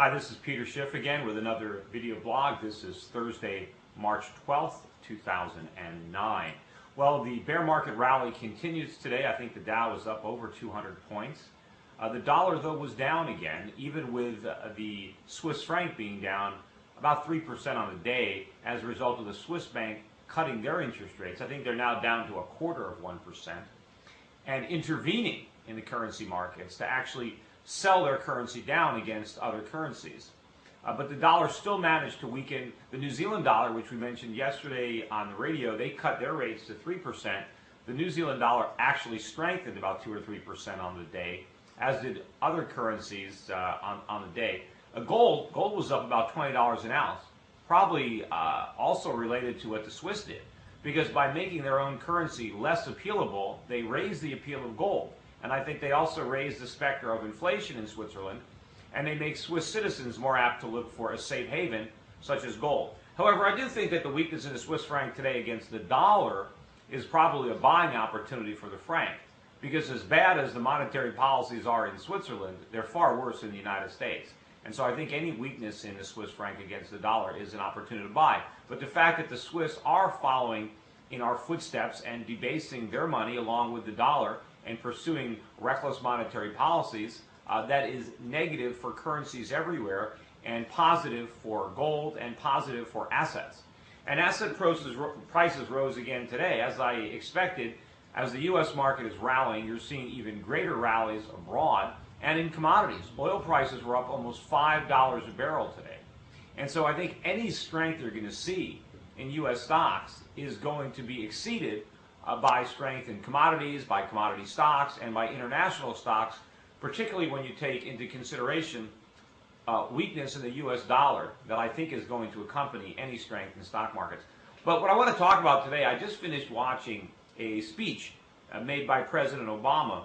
Hi, this is Peter Schiff again with another video blog. This is Thursday, March 12th, 2009. Well, the bear market rally continues today. I think the Dow is up over 200 points. The dollar, though, was down again, even with the Swiss franc being down about 3% on the day as a result of the Swiss bank cutting their interest rates. I think they're now down to 0.25% and intervening in the currency markets to actually sell their currency down against other currencies. But the dollar still managed to weaken. The New Zealand dollar, which we mentioned yesterday on the radio, they cut their rates to 3%. The New Zealand dollar actually strengthened about 2 or 3% on the day, as did other currencies on the day. Gold was up about $20 an ounce, probably also related to what the Swiss did, because by making their own currency less appealable, they raised the appeal of gold. And I think they also raised the specter of inflation in Switzerland, and they make Swiss citizens more apt to look for a safe haven, such as gold. However, I do think that the weakness in the Swiss franc today against the dollar is probably a buying opportunity for the franc, because as bad as the monetary policies are in Switzerland, they're far worse in the United States. And so I think any weakness in the Swiss franc against the dollar is an opportunity to buy. But the fact that the Swiss are following in our footsteps and debasing their money along with the dollar and pursuing reckless monetary policies, that is negative for currencies everywhere and positive for gold and positive for assets. And asset prices rose again today, as I expected. As the U.S. market is rallying, you're seeing even greater rallies abroad and in commodities. Oil prices were up almost $5 a barrel today. And so I think any strength you're going to see in U.S. stocks is going to be exceeded by strength in commodities, by commodity stocks, and by international stocks, particularly when you take into consideration weakness in the U.S. dollar that I think is going to accompany any strength in stock markets. But what I want to talk about today, I just finished watching a speech made by President Obama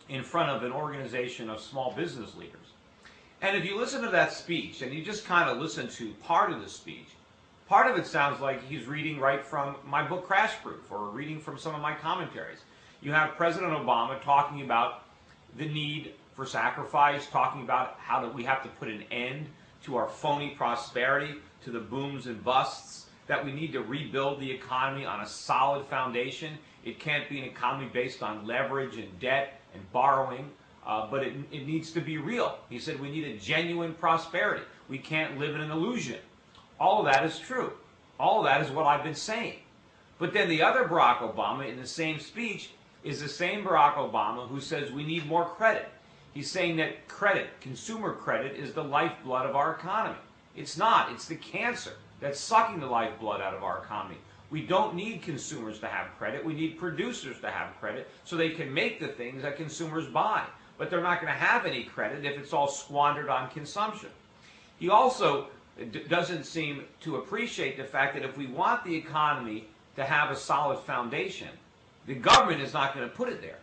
in front of an organization of small business leaders. And if you listen to that speech, and you just kind of listen to part of the speech, part of it sounds like he's reading right from my book Crash Proof, or reading from some of my commentaries. You have President Obama talking about the need for sacrifice, talking about how that we have to put an end to our phony prosperity, to the booms and busts, that we need to rebuild the economy on a solid foundation. It can't be an economy based on leverage and debt and borrowing, but it needs to be real. He said we need a genuine prosperity. We can't live in an illusion. All of that is true. All of that is what I've been saying. But then the other Barack Obama in the same speech is the same Barack Obama who says we need more credit. He's saying that credit, consumer credit, is the lifeblood of our economy. It's not. It's the cancer that's sucking the lifeblood out of our economy. We don't need consumers to have credit. We need producers to have credit so they can make the things that consumers buy. But they're not going to have any credit if it's all squandered on consumption. He also doesn't seem to appreciate the fact that if we want the economy to have a solid foundation, the government is not going to put it there.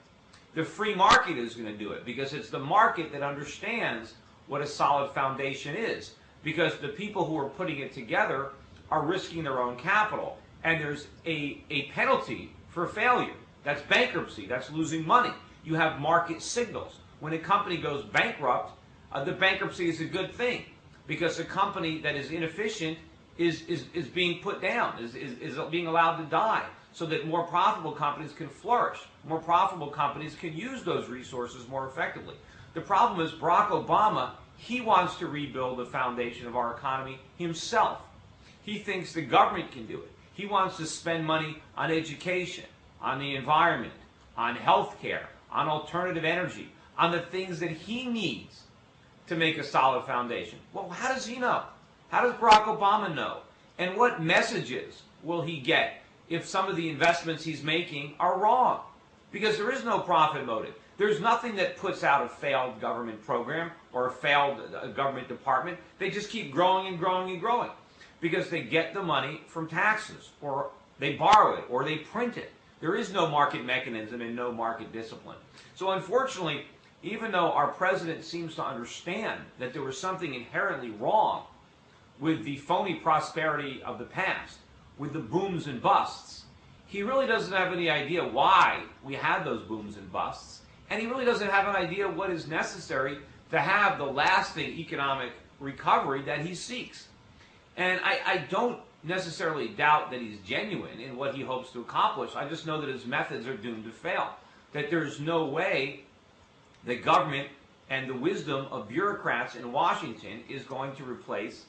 The free market is going to do it, because it's the market that understands what a solid foundation is, because the people who are putting it together are risking their own capital, and there's a penalty for failure. That's bankruptcy. That's losing money. You have market signals. When a company goes bankrupt, the bankruptcy is a good thing, because a company that is inefficient is being put down, is being allowed to die, so that more profitable companies can flourish. More profitable companies can use those resources more effectively. The problem is Barack Obama, he wants to rebuild the foundation of our economy himself. He thinks the government can do it. He wants to spend money on education, on the environment, on health care, on alternative energy, on the things that he needs to make a solid foundation. Well, how does he know? How does Barack Obama know? And what messages will he get if some of the investments he's making are wrong? Because there is no profit motive. There's nothing that puts out a failed government program or a failed government department. They just keep growing and growing and growing, because they get the money from taxes, or they borrow it, or they print it. There is no market mechanism and no market discipline. So unfortunately, even though our president seems to understand that there was something inherently wrong with the phony prosperity of the past, with the booms and busts, he really doesn't have any idea why we had those booms and busts, and he really doesn't have an idea what is necessary to have the lasting economic recovery that he seeks. And I don't necessarily doubt that he's genuine in what he hopes to accomplish. I just know that his methods are doomed to fail. That there's no way the government and the wisdom of bureaucrats in Washington is going to replace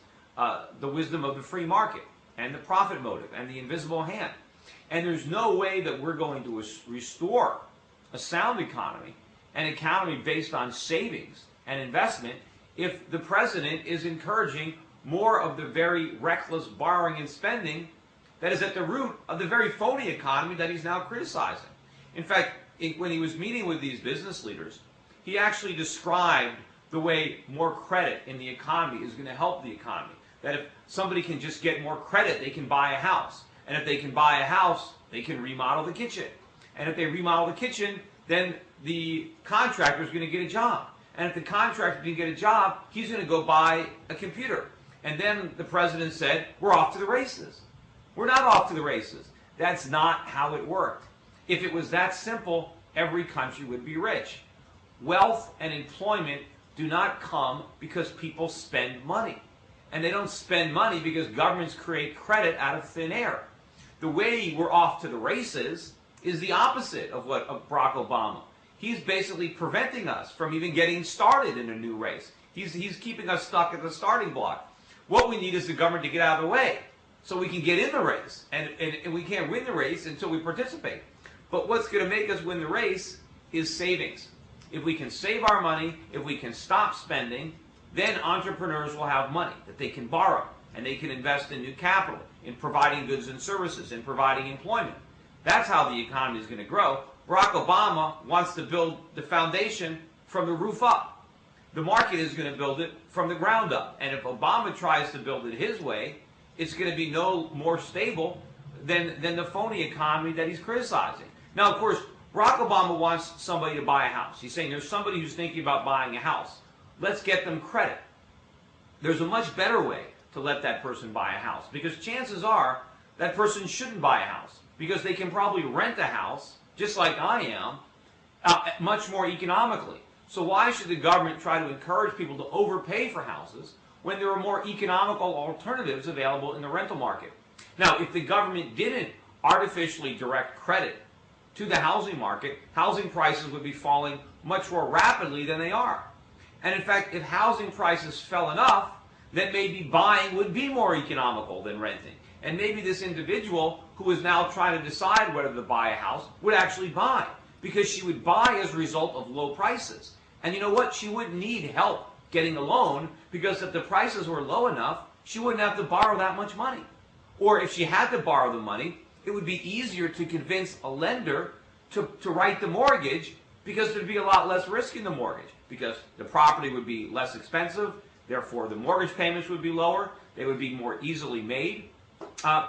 the wisdom of the free market and the profit motive and the invisible hand. And there's no way that we're going to restore a sound economy, an economy based on savings and investment, if the president is encouraging more of the very reckless borrowing and spending that is at the root of the very phony economy that he's now criticizing. In fact, when he was meeting with these business leaders, he actually described the way more credit in the economy is going to help the economy. That if somebody can just get more credit, they can buy a house. And if they can buy a house, they can remodel the kitchen. And if they remodel the kitchen, then the contractor is going to get a job. And if the contractor can get a job, he's going to go buy a computer. And then the president said, we're off to the races. We're not off to the races. That's not how it worked. If it was that simple, every country would be rich. Wealth and employment do not come because people spend money. And they don't spend money because governments create credit out of thin air. The way we're off to the races is the opposite of Barack Obama. He's basically preventing us from even getting started in a new race. He's keeping us stuck at the starting block. What we need is the government to get out of the way so we can get in the race. And we can't win the race until we participate. But what's going to make us win the race is savings. If we can save our money, if we can stop spending, then entrepreneurs will have money that they can borrow, and they can invest in new capital, in providing goods and services, in providing employment. That's how the economy is going to grow. Barack Obama wants to build the foundation from the roof up. The market is going to build it from the ground up. And if Obama tries to build it his way, it's going to be no more stable than the phony economy that he's criticizing. Now, of course, Barack Obama wants somebody to buy a house. He's saying there's somebody who's thinking about buying a house. Let's get them credit. There's a much better way to let that person buy a house, because chances are that person shouldn't buy a house because they can probably rent a house, just like I am, much more economically. So why should the government try to encourage people to overpay for houses when there are more economical alternatives available in the rental market? Now, if the government didn't artificially direct credit to the housing market, housing prices would be falling much more rapidly than they are. And in fact, if housing prices fell enough, then maybe buying would be more economical than renting. And maybe this individual who is now trying to decide whether to buy a house would actually buy, because she would buy as a result of low prices. And you know what? She wouldn't need help getting a loan, because if the prices were low enough, she wouldn't have to borrow that much money. Or if she had to borrow the money, it would be easier to convince a lender to write the mortgage, because there'd be a lot less risk in the mortgage, because the property would be less expensive, therefore the mortgage payments would be lower, they would be more easily made.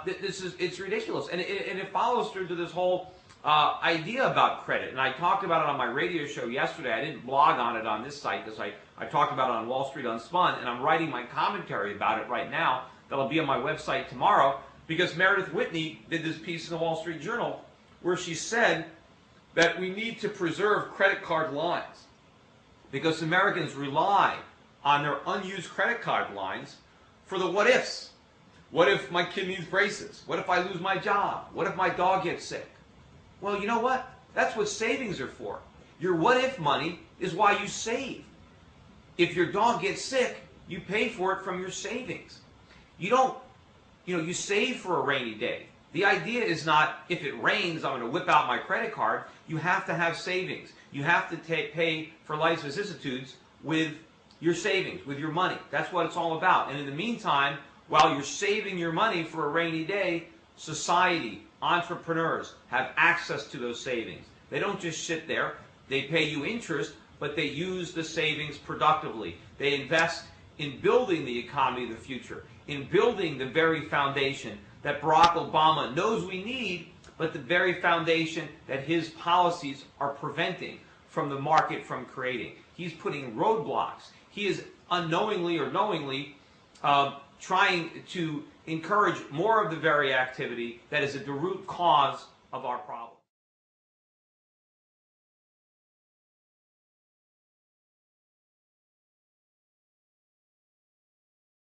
It's ridiculous. And it follows through to this whole idea about credit. And I talked about it on my radio show yesterday. I didn't blog on it on this site because I talked about it on Wall Street Unspun, and I'm writing my commentary about it right now. That'll be on my website tomorrow, because Meredith Whitney did this piece in the Wall Street Journal where she said that we need to preserve credit card lines because Americans rely on their unused credit card lines for the what-ifs. What if my kid needs braces? What if I lose my job? What if my dog gets sick? Well, you know what? That's what savings are for. Your what-if money is why you save. If your dog gets sick, you pay for it from your savings. You don't, you save for a rainy day. The idea is not, if it rains, I'm going to whip out my credit card. You have to have savings. You have to pay for life's vicissitudes with your savings, with your money. That's what it's all about. And in the meantime, while you're saving your money for a rainy day, society, entrepreneurs have access to those savings. They don't just sit there. They pay you interest, but they use the savings productively. They invest in building the economy of the future, in building the very foundation that Barack Obama knows we need, but the very foundation that his policies are preventing from the market from creating. He's putting roadblocks. He is unknowingly or knowingly trying to encourage more of the very activity that is at the root cause of our problem.